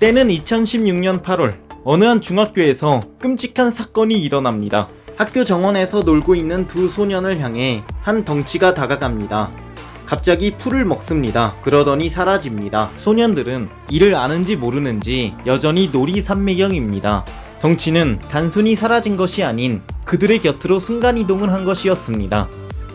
때는 2016년 8월 어느 한 중학교에서 끔찍한 사건이 일어납니다. 학교 정원에서 놀고 있는 두 소년을 향해 한 덩치가 다가갑니다. 갑자기 풀을 먹습니다. 그러더니 사라집니다. 소년들은 이를 아는지 모르는지 여전히 놀이 삼매경입니다. 덩치는 단순히 사라진 것이 아닌 그들의 곁으로 순간이동을 한 것이었습니다.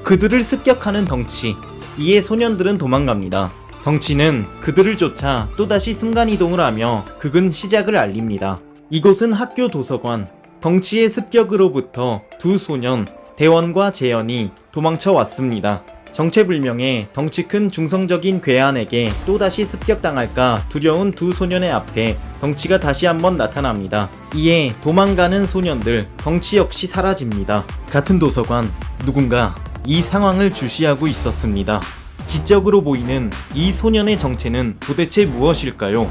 그들을 습격하는 덩치, 이에 소년들은 도망갑니다. 덩치는 그들을 쫓아 또다시 순간이동을 하며 극은 시작을 알립니다. 이곳은 학교 도서관. 덩치의 습격으로부터 두 소년, 대원과 재현이 도망쳐 왔습니다. 정체불명의 덩치 큰 중성적인 괴한에게 또다시 습격당할까 두려운 두 소년의 앞에 덩치가 다시 한번 나타납니다. 이에 도망가는 소년들, 덩치 역시 사라집니다. 같은 도서관, 누군가 이 상황을 주시하고 있었습니다. 지적으로 보이는 이 소년의 정체는 도대체 무엇일까요?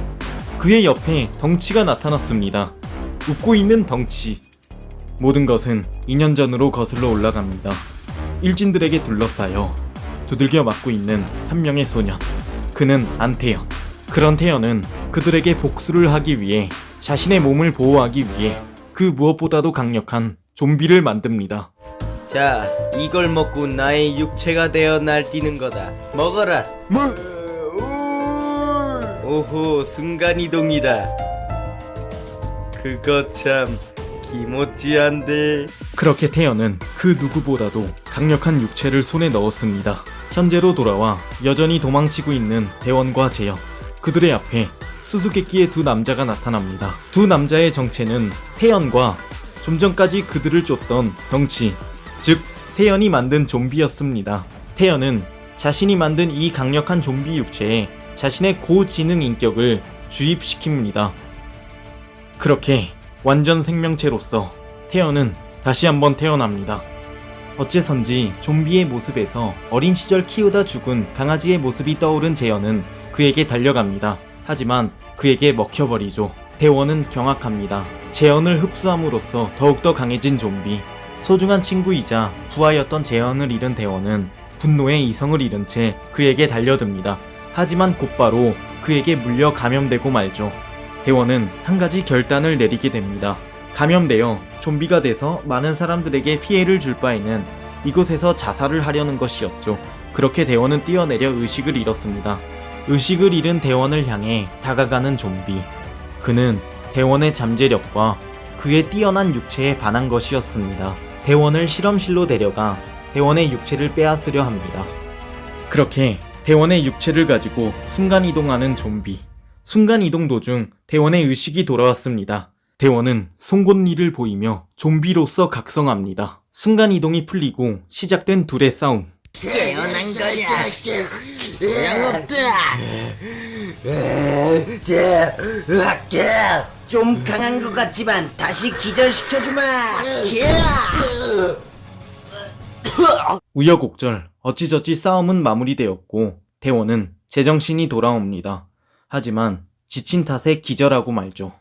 그의 옆에 덩치가 나타났습니다. 웃고 있는 덩치. 모든 것은 2년 전으로 거슬러 올라갑니다. 일진들에게 둘러싸여 두들겨 맞고 있는 한 명의 소년. 그는 안태현. 그런 태현은 그들에게 복수를 하기 위해, 자신의 몸을 보호하기 위해 그 무엇보다도 강력한 좀비를 만듭니다. 자, 이걸 먹고 나의 육체가 되어 날뛰는 거다. 먹어라. 뭐? 오호, 순간이동이다. 그거 참 기모찌한데. 그렇게 태연은 그 누구보다도 강력한 육체를 손에 넣었습니다. 현재로 돌아와 여전히 도망치고 있는 대원과 재현. 그들의 앞에 수수께끼의 두 남자가 나타납니다. 두 남자의 정체는 태연과 좀 전까지 그들을 쫓던 덩치, 즉 태연이 만든 좀비였습니다. 태연은 자신이 만든 이 강력한 좀비 육체에 자신의 고지능 인격을 주입시킵니다. 그렇게 완전 생명체로서 태연은 다시 한번 태어납니다. 어째선지 좀비의 모습에서 어린 시절 키우다 죽은 강아지의 모습이 떠오른 재현은 그에게 달려갑니다. 하지만 그에게 먹혀버리죠. 대원은 경악합니다. 재현을 흡수함으로써 더욱더 강해진 좀비. 소중한 친구이자 부하였던 재현을 잃은 대원은 분노에 이성을 잃은 채 그에게 달려듭니다. 하지만 곧바로 그에게 물려 감염되고 말죠. 대원은 한 가지 결단을 내리게 됩니다. 감염되어 좀비가 돼서 많은 사람들에게 피해를 줄 바에는 이곳에서 자살을 하려는 것이었죠. 그렇게 대원은 뛰어내려 의식을 잃었습니다. 의식을 잃은 대원을 향해 다가가는 좀비. 그는 대원의 잠재력과 그의 뛰어난 육체에 반한 것이었습니다. 대원을 실험실로 데려가 대원의 육체를 빼앗으려 합니다. 그렇게 대원의 육체를 가지고 순간이동하는 좀비. 순간이동 도중 대원의 의식이 돌아왔습니다. 대원은 송곳니를 보이며 좀비로서 각성합니다. 순간이동이 풀리고 시작된 둘의 싸움. 깨어난 거야. 소용없다. 좀 강한 것 같지만 다시 기절시켜주마. 우여곡절 어찌저찌 싸움은 마무리되었고 대원은 제정신이 돌아옵니다. 하지만 지친 탓에 기절하고 말죠.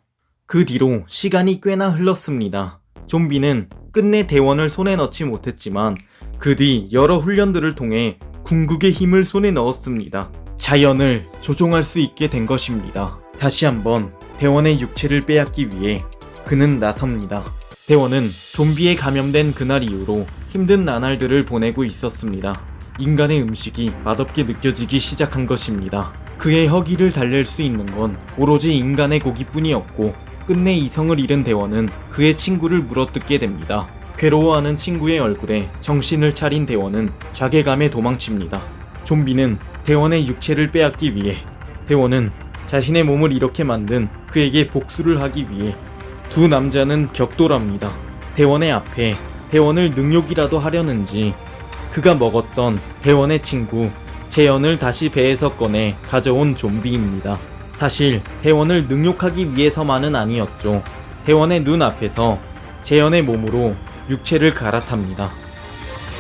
그 뒤로 시간이 꽤나 흘렀습니다. 좀비는 끝내 대원을 손에 넣지 못했지만 그 뒤 여러 훈련들을 통해 궁극의 힘을 손에 넣었습니다. 자연을 조종할 수 있게 된 것입니다. 다시 한번 대원의 육체를 빼앗기 위해 그는 나섭니다. 대원은 좀비에 감염된 그날 이후로 힘든 나날들을 보내고 있었습니다. 인간의 음식이 맛없게 느껴지기 시작한 것입니다. 그의 허기를 달랠 수 있는 건 오로지 인간의 고기뿐이었고 끝내 이성을 잃은 대원은 그의 친구를 물어뜯게 됩니다. 괴로워하는 친구의 얼굴에 정신을 차린 대원은 자괴감에 도망칩니다. 좀비는 대원의 육체를 빼앗기 위해, 대원은 자신의 몸을 이렇게 만든 그에게 복수를 하기 위해 두 남자는 격돌합니다. 대원의 앞에 대원을 능욕이라도 하려는지 그가 먹었던 대원의 친구 재현을 다시 배에서 꺼내 가져온 좀비입니다. 사실 대원을 능욕하기 위해서만은 아니었죠. 대원의 눈앞에서 재현의 몸으로 육체를 갈아탑니다.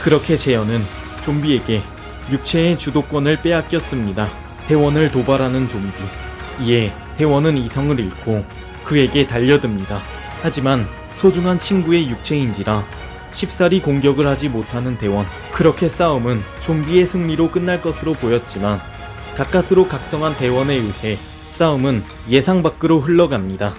그렇게 재현은 좀비에게 육체의 주도권을 빼앗겼습니다. 대원을 도발하는 좀비. 이에 대원은 이성을 잃고 그에게 달려듭니다. 하지만 소중한 친구의 육체인지라 쉽사리 공격을 하지 못하는 대원. 그렇게 싸움은 좀비의 승리로 끝날 것으로 보였지만 가까스로 각성한 대원에 의해 싸움은 예상 밖으로 흘러갑니다.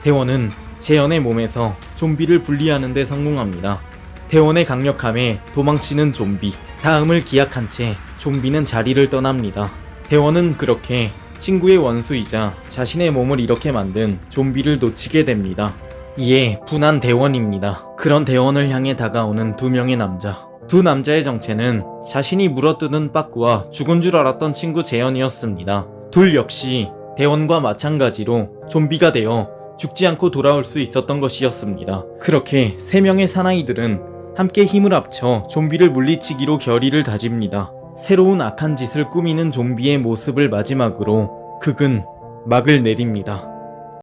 대원은 재현의 몸에서 좀비를 분리하는 데 성공합니다. 대원의 강력함에 도망치는 좀비. 다음을 기약한 채 좀비는 자리를 떠납니다. 대원은 그렇게 친구의 원수이자 자신의 몸을 이렇게 만든 좀비를 놓치게 됩니다. 이에 분한 대원입니다. 그런 대원을 향해 다가오는 두 명의 남자. 두 남자의 정체는 자신이 물어뜯은 빠꾸와 죽은 줄 알았던 친구 재현이었습니다. 둘 역시 대원과 마찬가지로 좀비가 되어 죽지 않고 돌아올 수 있었던 것이었습니다. 그렇게 세 명의 사나이들은 함께 힘을 합쳐 좀비를 물리치기로 결의를 다집니다. 새로운 악한 짓을 꾸미는 좀비의 모습을 마지막으로 극은 막을 내립니다.